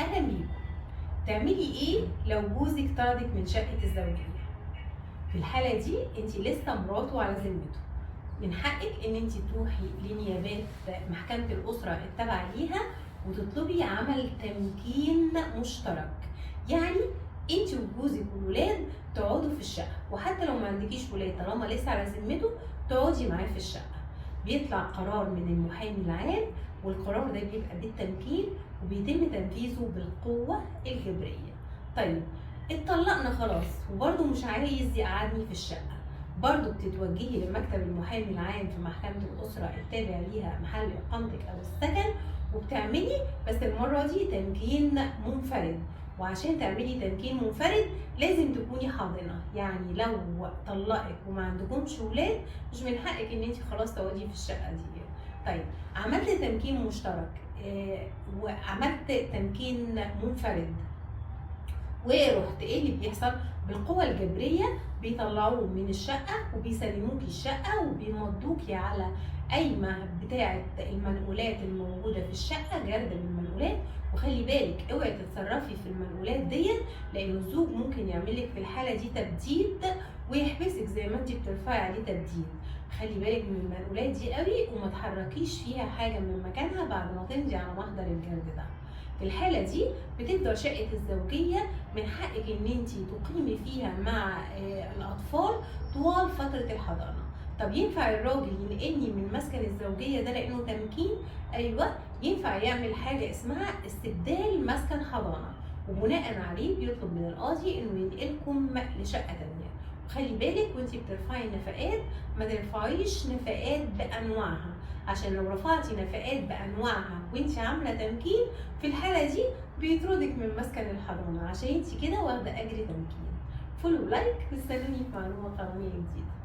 اهلا بيكم. تعملي ايه لو جوزك طردك من شقه الزوجيه؟ في الحاله دي انت لسه مراته على ذمته، من حقك ان انت تروحي لنيابات محكمه الاسره التابعه ليها وتطلبي عمل تمكين مشترك. يعني انت وجوزك والولاد تقعدوا في الشقه، وحتى لو ما عندكيش ولاد طالما لسه على ذمته تقعدي معاه في الشقه. بيطلع قرار من المحامي العام، والقرار ده بيبقى بالتمكين وبيتم تنفيذه بالقوه الجبريه. طيب اتطلقنا خلاص وبرضه مش عايز يقعدني في الشقه، برضه بتتوجهي لمكتب المحامي العام في محكمة الأسرة التابع ليها محل إقامتك أو السكن، وبتعملي بس المرة دي تمكين منفرد. وعشان تعملي تمكين منفرد لازم تكوني حاضنة، يعني لو طلقك وما عندكمش ولاد مش من حقك ان انت خلاص تقعدي في الشقة دي. طيب عملت تمكين مشترك وعملت تمكين منفرد ورحت، ايه اللي بيحصل؟ بالقوة الجبرية بيطلعوه من الشقة وبيسلموكي الشقة وبيمضوكي على قايمة بتاعة المنقولات الموجودة في الشقة، جردة من المنقولات. وخلي بالك اوعي تتصرفي في المنقولات ديت، لأن الزوج ممكن يعملك في الحالة دي تبديد ويحبسك زي ما انت بترفعي عليه تبديد. خلي بالك من المنقولات دي قوي وما تحركيش فيها حاجة من مكانها بعد ما تمضي على محضر الجرد ده. في الحالة دي بتفضل شقة الزوجية من حقك ان انت تقيمي فيها مع الاطفال طوال فترة الحضانة. طب ينفع الراجل ينقلني من مسكن الزوجية ده لانه تمكين؟ ايوه ينفع يعمل حاجة اسمها استبدال مسكن حضانة، وبناء عليه بيطلب من القاضي انه ينقلكم لشقة تانية. وخلي بالك وانت بترفعي نفقات ما ترفعيش نفقات بانواعها، عشان لو رفعتي نفقات بانواعها وانت عامله تمكين في الحاله دي بيطردك من مسكن الحضانه، عشان انت كده واخده اجر تمكين. فولو لايك، مستنيني في معلومه قانونيه جديده.